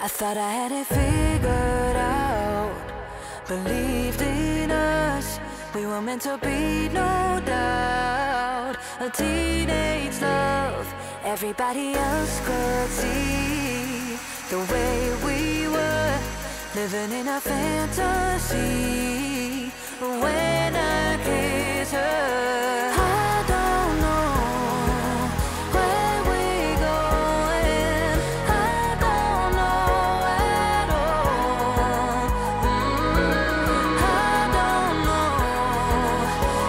I thought I had it figured out, believed in us, we were meant to be, no doubt. A teenage love, everybody else could see the way we were, living in a fantasy. But when I kiss her, I don't know where we're going, I don't know at all. I don't know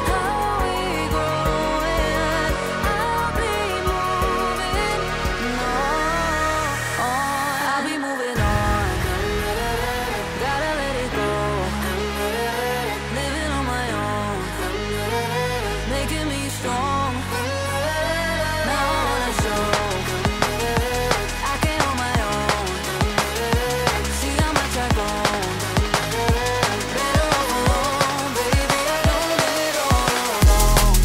how we're growing. I'll be moving on. I'll be moving on. Gotta let it go. Living on my own, making me strong. Now I wanna show I can hold my own. See how much I've grown. Better off alone, baby. I don't live it all alone.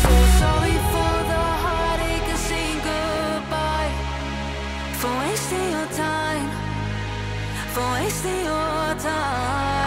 So sorry for the heartache and saying goodbye, for wasting your time, for wasting your time.